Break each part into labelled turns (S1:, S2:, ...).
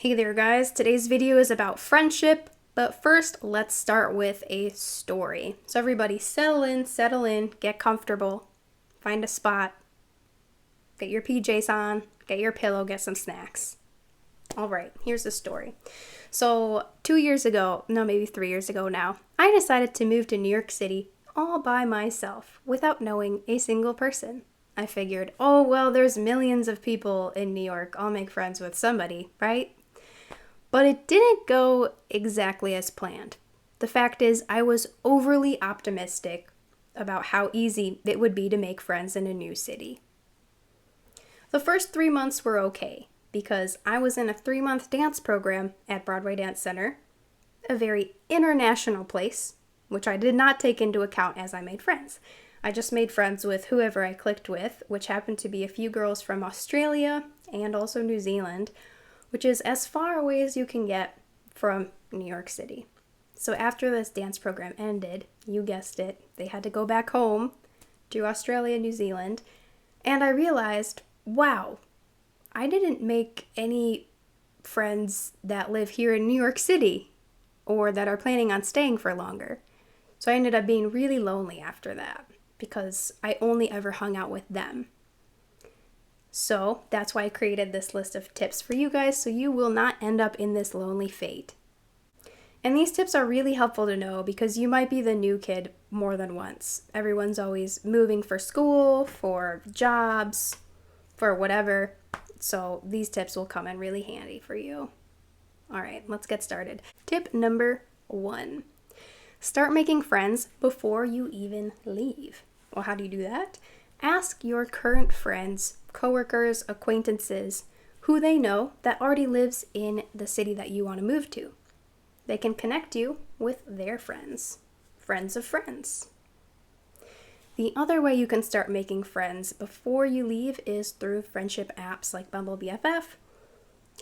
S1: Hey there guys, today's video is about friendship, but first let's start with a story. So everybody settle in, get comfortable, find a spot, get your PJs on, get your pillow, get some snacks. Alright, here's the story. So 2 years ago, no maybe 3 years ago now, I decided to move to New York City all by myself without knowing a single person. I figured, oh well, there's millions of people in New York, I'll make friends with somebody, right? But it didn't go exactly as planned. The fact is, I was overly optimistic about how easy it would be to make friends in a new city. The first 3 months were okay, because I was in a 3-month dance program at Broadway Dance Center, a very international place, which I did not take into account as I made friends. I just made friends with whoever I clicked with, which happened to be a few girls from Australia and also New Zealand, which is as far away as you can get from New York City. So after this dance program ended, you guessed it, they had to go back home to Australia, New Zealand, and I realized, wow, I didn't make any friends that live here in New York City or that are planning on staying for longer. So I ended up being really lonely after that because I only ever hung out with them. So that's why I created this list of tips for you guys so you will not end up in this lonely fate. And these tips are really helpful to know because you might be the new kid more than once. Everyone's always moving for school, for jobs, for whatever. So these tips will come in really handy for you. All right, let's get started. Tip number 1. Start making friends before you even leave. Well, how do you do that? Ask your current friends, coworkers, acquaintances, who they know that already lives in the city that you want to move to. They can connect you with their friends, friends of friends. The other way you can start making friends before you leave is through friendship apps like Bumble BFF.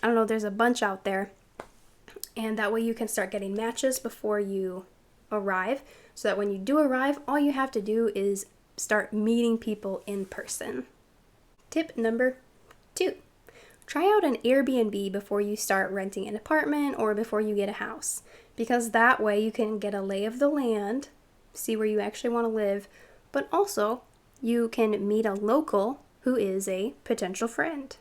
S1: I don't know, there's a bunch out there. And that way you can start getting matches before you arrive, so that when you do arrive, all you have to do is start meeting people in person. Tip number 2. Try out an Airbnb before you start renting an apartment or before you get a house, because that way you can get a lay of the land, see where you actually want to live, but also you can meet a local who is a potential friend.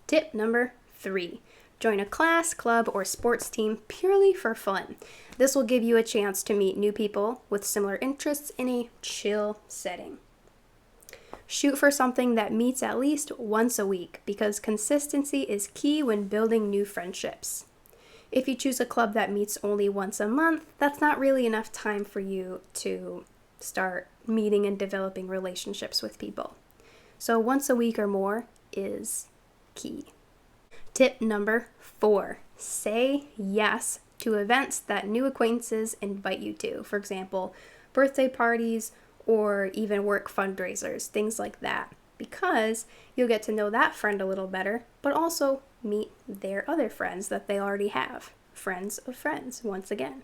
S1: Tip number 3. Join a class, club, or sports team purely for fun. This will give you a chance to meet new people with similar interests in a chill setting. Shoot for something that meets at least once a week because consistency is key when building new friendships. If you choose a club that meets only once a month, that's not really enough time for you to start meeting and developing relationships with people. So once a week or more is key. Tip number 4. Say yes to events that new acquaintances invite you to. For example, birthday parties or even work fundraisers, things like that. Because you'll get to know that friend a little better, but also meet their other friends that they already have. Friends of friends, once again.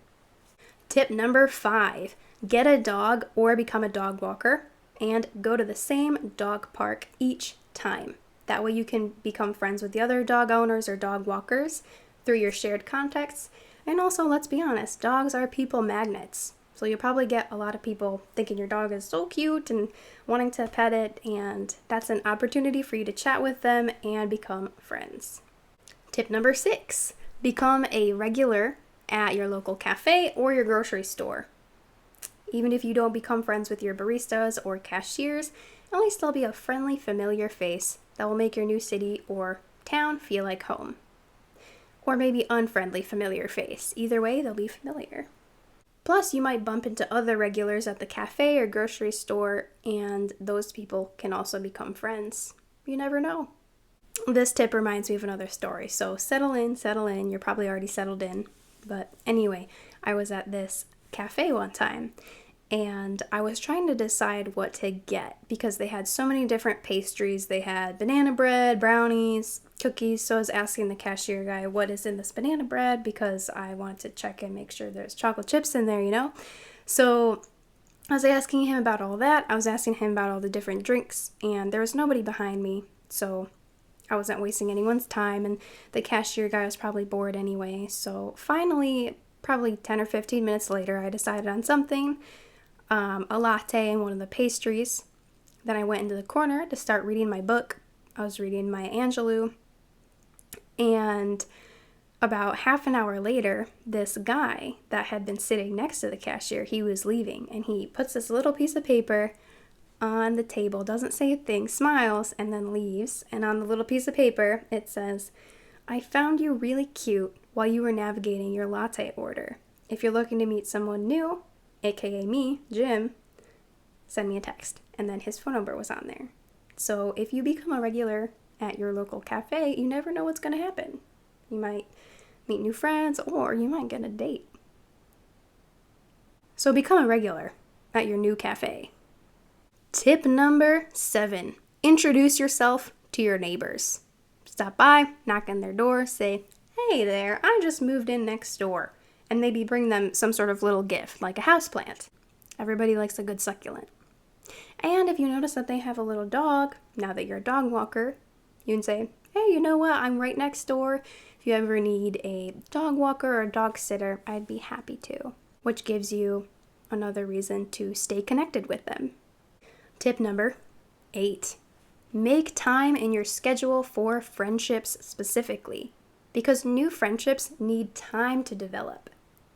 S1: Tip number 5. Get a dog or become a dog walker and go to the same dog park each time. That way you can become friends with the other dog owners or dog walkers through your shared contacts. And also, let's be honest, dogs are people magnets. So you'll probably get a lot of people thinking your dog is so cute and wanting to pet it, and that's an opportunity for you to chat with them and become friends. Tip number 6. Become a regular at your local cafe or your grocery store. Even if you don't become friends with your baristas or cashiers, at least they'll be a friendly, familiar face that will make your new city or town feel like home. Or maybe unfriendly, familiar face. Either way, they'll be familiar. Plus, you might bump into other regulars at the cafe or grocery store, and those people can also become friends. You never know. This tip reminds me of another story, so settle in. You're probably already settled in. But anyway, I was at this cafe one time, and I was trying to decide what to get because they had so many different pastries. They had banana bread, brownies, cookies. So I was asking the cashier guy, what is in this banana bread? Because I wanted to check and make sure there's chocolate chips in there, you know? So I was asking him about all that. I was asking him about all the different drinks, and there was nobody behind me. So I wasn't wasting anyone's time, and the cashier guy was probably bored anyway. So finally, probably 10 or 15 minutes later, I decided on something, a latte and one of the pastries. Then I went into the corner to start reading my book. I was reading Maya Angelou, and about half an hour later, this guy that had been sitting next to the cashier, he was leaving, and he puts this little piece of paper on the table, doesn't say a thing, smiles, and then leaves. And on the little piece of paper, it says, "I found you really cute while you were navigating your latte order. If you're looking to meet someone new, aka me, Jim, send me a text." And then his phone number was on there. So if you become a regular at your local cafe, you never know what's going to happen. You might meet new friends, or you might get a date. So become a regular at your new cafe. Tip number 7, introduce yourself to your neighbors. Stop by, knock on their door, say, "Hey there, I just moved in next door." And maybe bring them some sort of little gift, like a houseplant. Everybody likes a good succulent. And if you notice that they have a little dog, now that you're a dog walker, you can say, "Hey, you know what? I'm right next door. If you ever need a dog walker or a dog sitter, I'd be happy to." Which gives you another reason to stay connected with them. Tip number 8, make time in your schedule for friendships specifically, because new friendships need time to develop.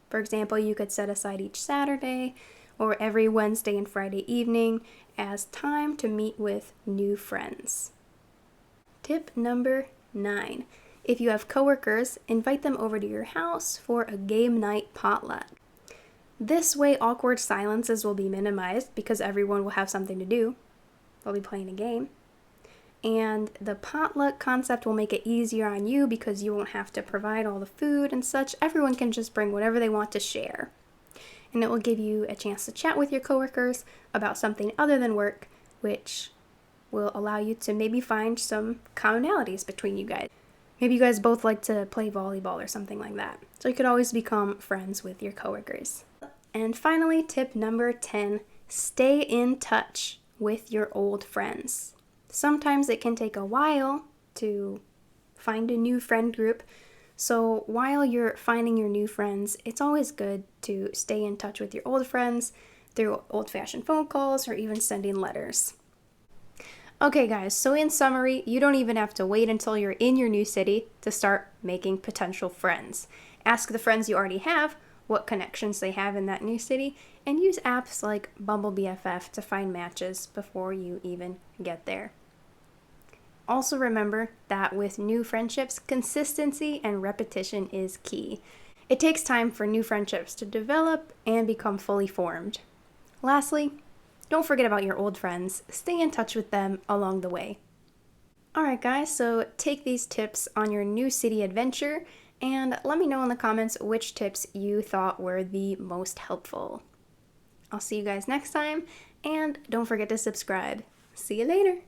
S1: For example, you could set aside each Saturday or every Wednesday and Friday evening as time to meet with new friends. Tip number 9, if you have coworkers, invite them over to your house for a game night potluck. This way, awkward silences will be minimized because everyone will have something to do. They'll be playing a game. And the potluck concept will make it easier on you because you won't have to provide all the food and such. Everyone can just bring whatever they want to share. And it will give you a chance to chat with your coworkers about something other than work, which will allow you to maybe find some commonalities between you guys. Maybe you guys both like to play volleyball or something like that. So you could always become friends with your coworkers. And finally, tip number 10, stay in touch with your old friends. Sometimes it can take a while to find a new friend group. So while you're finding your new friends, it's always good to stay in touch with your old friends through old-fashioned phone calls or even sending letters. Okay guys, so in summary, you don't even have to wait until you're in your new city to start making potential friends. Ask the friends you already have what connections they have in that new city, and use apps like Bumble BFF to find matches before you even get there. Also remember that with new friendships, consistency and repetition is key. It takes time for new friendships to develop and become fully formed. Lastly, don't forget about your old friends. Stay in touch with them along the way. Alright guys, so take these tips on your new city adventure and let me know in the comments which tips you thought were the most helpful. I'll see you guys next time, and don't forget to subscribe. See you later!